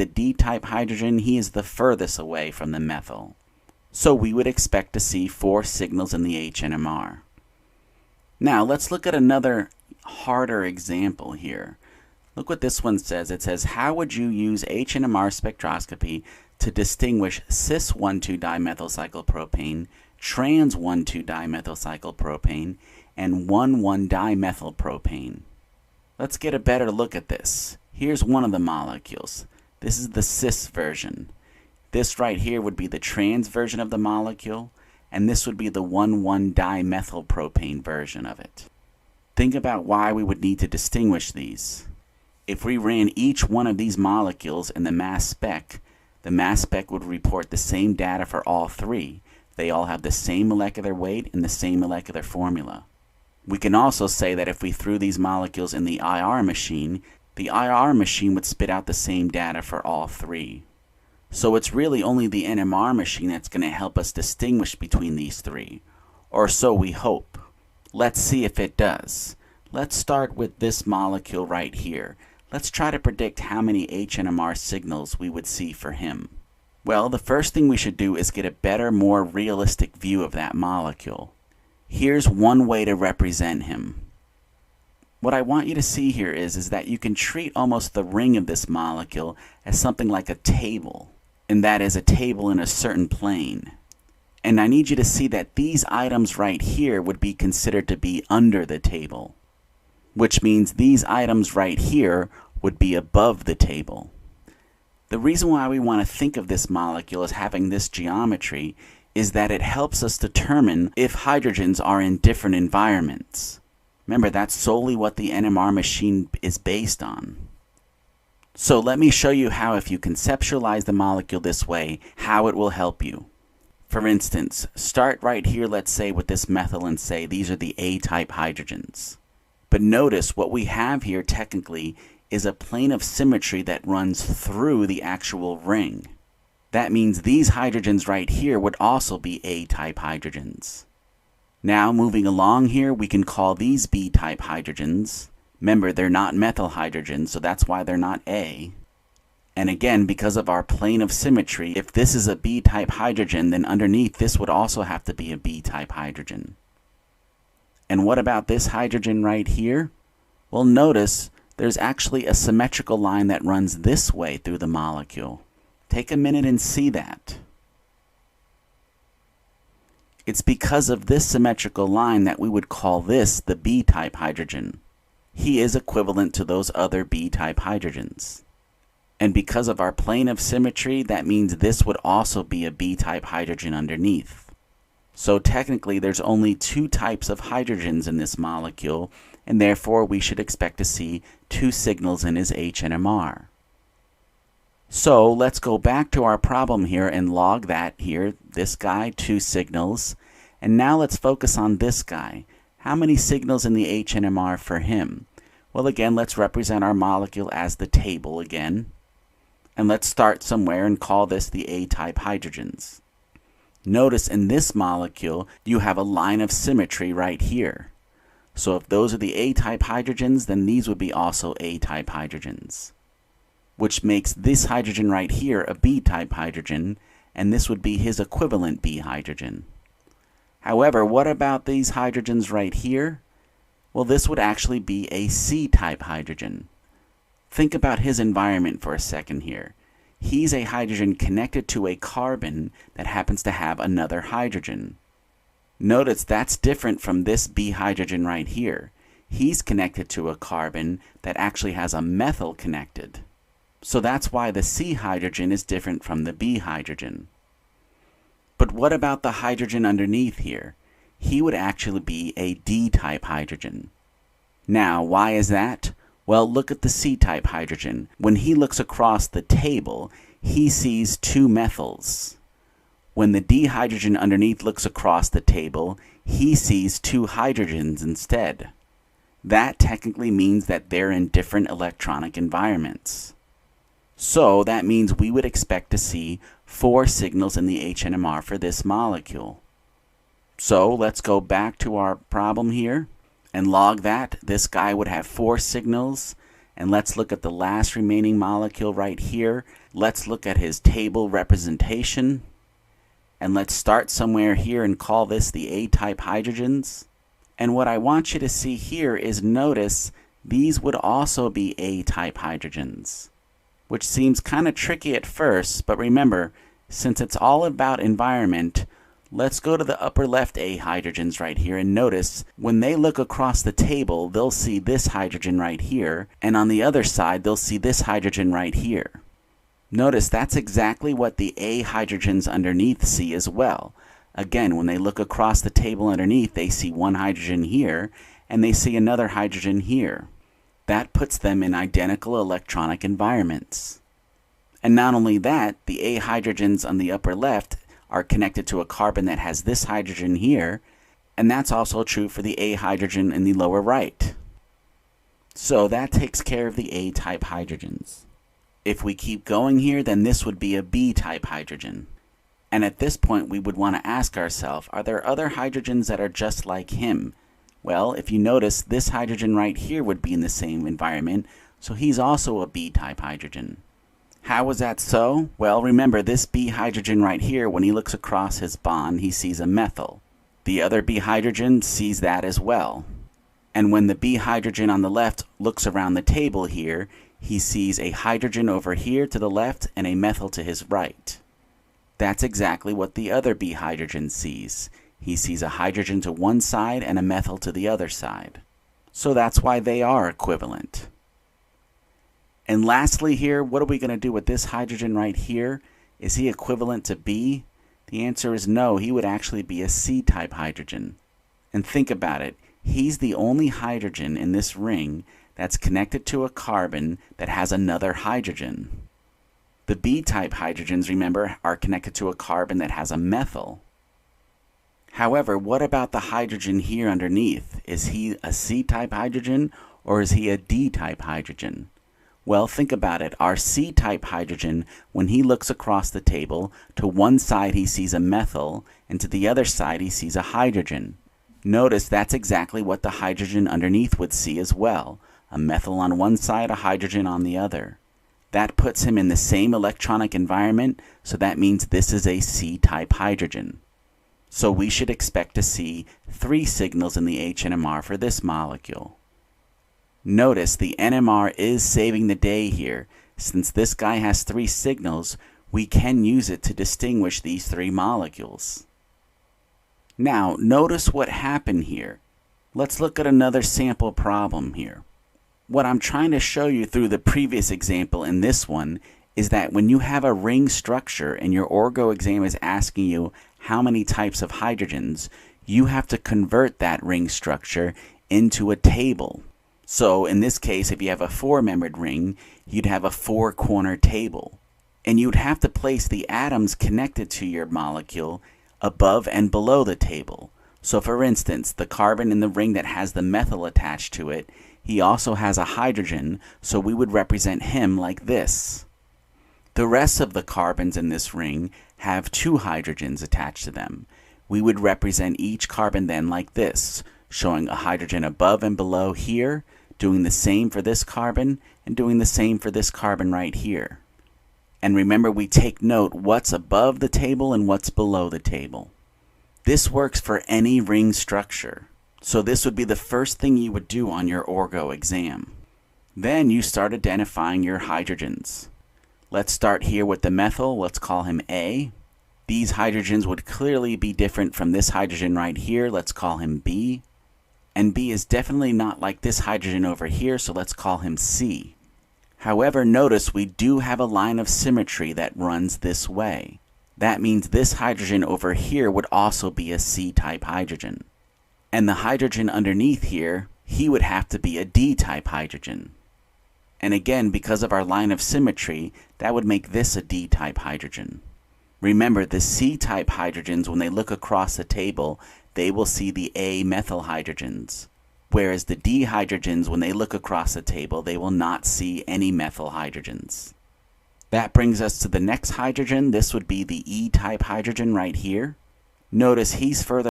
the D-type hydrogen, he is the furthest away from the methyl. So we would expect to see 4 signals in the HNMR. Now let's look at another harder example here. Look what this one says. It says, how would you use HNMR spectroscopy to distinguish cis-1,2-dimethylcyclopropane, trans-1,2-dimethylcyclopropane, and 1,1-dimethylpropane? Let's get a better look at this. Here's one of the molecules. This is the cis version. This right here would be the trans version of the molecule, and this would be the 1,1-dimethylpropane version of it. Think about why we would need to distinguish these. If we ran each one of these molecules in the mass spec would report the same data for all 3. They all have the same molecular weight and the same molecular formula. We can also say that if we threw these molecules in the IR machine, the IR machine would spit out the same data for all 3. So it's really only the NMR machine that's going to help us distinguish between these 3, or so we hope. Let's see if it does. Let's start with this molecule right here. Let's try to predict how many HNMR signals we would see for him. Well, the first thing we should do is get a better, more realistic view of that molecule. Here's one way to represent him. What I want you to see here is that you can treat almost the ring of this molecule as something like a table, and that is a table in a certain plane. And I need you to see that these items right here would be considered to be under the table, which means these items right here would be above the table. The reason why we want to think of this molecule as having this geometry is that it helps us determine if hydrogens are in different environments. Remember, that's solely what the NMR machine is based on. So let me show you how, if you conceptualize the molecule this way, how it will help you. For instance, start right here, let's say, with this methyl and say these are the A-type hydrogens. But notice what we have here technically is a plane of symmetry that runs through the actual ring. That means these hydrogens right here would also be A-type hydrogens. Now moving along here, we can call these B-type hydrogens. Remember, they're not methyl hydrogens, so that's why they're not A. And again, because of our plane of symmetry, if this is a B-type hydrogen, then underneath this would also have to be a B-type hydrogen. And what about this hydrogen right here? Well, notice there's actually a symmetrical line that runs this way through the molecule. Take a minute and see that. It's because of this symmetrical line that we would call this the B-type hydrogen. He is equivalent to those other B-type hydrogens. And because of our plane of symmetry, that means this would also be a B-type hydrogen underneath. So technically there's only 2 types of hydrogens in this molecule, and therefore we should expect to see 2 signals in his HNMR. So let's go back to our problem here and log that here. This guy, 2 signals. And now let's focus on this guy. How many signals in the HNMR for him? Well, again, let's represent our molecule as the table again. And let's start somewhere and call this the A-type hydrogens. Notice in this molecule, you have a line of symmetry right here. So if those are the A-type hydrogens, then these would be also A-type hydrogens, which makes this hydrogen right here a B-type hydrogen, and this would be his equivalent B hydrogen. However, what about these hydrogens right here? Well, this would actually be a C-type hydrogen. Think about his environment for a second here. He's a hydrogen connected to a carbon that happens to have another hydrogen. Notice that's different from this B hydrogen right here. He's connected to a carbon that actually has a methyl connected. So that's why the C hydrogen is different from the B hydrogen. But what about the hydrogen underneath here? He would actually be a D-type hydrogen. Now, why is that? Well, look at the C-type hydrogen. When he looks across the table, he sees 2 methyls. When the D hydrogen underneath looks across the table, he sees 2 hydrogens instead. That technically means that they're in different electronic environments. So that means we would expect to see 4 signals in the HNMR for this molecule. So let's go back to our problem here and log that. This guy would have 4 signals, And let's look at the last remaining molecule right here. Let's look at his table representation. And let's start somewhere here and call this the A-type hydrogens. And what I want you to see here is notice these would also be A-type hydrogens, which seems kind of tricky at first, but remember, since it's all about environment, let's go to the upper left A hydrogens right here and notice when they look across the table, they'll see this hydrogen right here, and on the other side, they'll see this hydrogen right here. Notice that's exactly what the A hydrogens underneath see as well. Again, when they look across the table underneath, they see one hydrogen here, and they see another hydrogen here. That puts them in identical electronic environments. And not only that, the A hydrogens on the upper left are connected to a carbon that has this hydrogen here, and that's also true for the A hydrogen in the lower right. So that takes care of the A-type hydrogens. If we keep going here, then this would be a B-type hydrogen. And at this point, we would want to ask ourselves, are there other hydrogens that are just like him? Well, if you notice, this hydrogen right here would be in the same environment, so he's also a B-type hydrogen. How was that so? Well, remember, this B hydrogen right here, when he looks across his bond, he sees a methyl. The other B hydrogen sees that as well. And when the B hydrogen on the left looks around the table here, he sees a hydrogen over here to the left and a methyl to his right. That's exactly what the other B hydrogen sees. He sees a hydrogen to one side and a methyl to the other side. So that's why they are equivalent. And lastly here, what are we going to do with this hydrogen right here? Is he equivalent to B? The answer is no, he would actually be a C-type hydrogen. And think about it, he's the only hydrogen in this ring that's connected to a carbon that has another hydrogen. The B-type hydrogens, remember, are connected to a carbon that has a methyl. However, what about the hydrogen here underneath? Is he a C-type hydrogen or is he a D-type hydrogen? Well, think about it. Our C-type hydrogen, when he looks across the table, to one side he sees a methyl, and to the other side he sees a hydrogen. Notice that's exactly what the hydrogen underneath would see as well. A methyl on one side, a hydrogen on the other. That puts him in the same electronic environment, so that means this is a C-type hydrogen. So we should expect to see 3 signals in the H-NMR for this molecule. Notice the NMR is saving the day here. Since this guy has 3 signals, we can use it to distinguish these 3 molecules. Now, notice what happened here. Let's look at another sample problem here. What I'm trying to show you through the previous example in this one is that when you have a ring structure and your orgo exam is asking you how many types of hydrogens, you have to convert that ring structure into a table. So in this case, if you have a 4-membered ring, you'd have a 4-corner table. And you'd have to place the atoms connected to your molecule above and below the table. So for instance, the carbon in the ring that has the methyl attached to it, he also has a hydrogen, so we would represent him like this. The rest of the carbons in this ring have 2 hydrogens attached to them. We would represent each carbon then like this, showing a hydrogen above and below here, doing the same for this carbon, and doing the same for this carbon right here. And remember, we take note what's above the table and what's below the table. This works for any ring structure. So this would be the first thing you would do on your orgo exam. Then you start identifying your hydrogens. Let's start here with the methyl. Let's call him A. These hydrogens would clearly be different from this hydrogen right here. Let's call him B. And B is definitely not like this hydrogen over here, so let's call him C. However, notice we do have a line of symmetry that runs this way. That means this hydrogen over here would also be a C-type hydrogen. And the hydrogen underneath here, he would have to be a D-type hydrogen. And again, because of our line of symmetry, that would make this a D-type hydrogen. Remember, the C-type hydrogens, when they look across the table, they will see the A-methyl hydrogens. Whereas the D hydrogens, when they look across the table, they will not see any methyl hydrogens. That brings us to the next hydrogen. This would be the E-type hydrogen right here. Notice he's further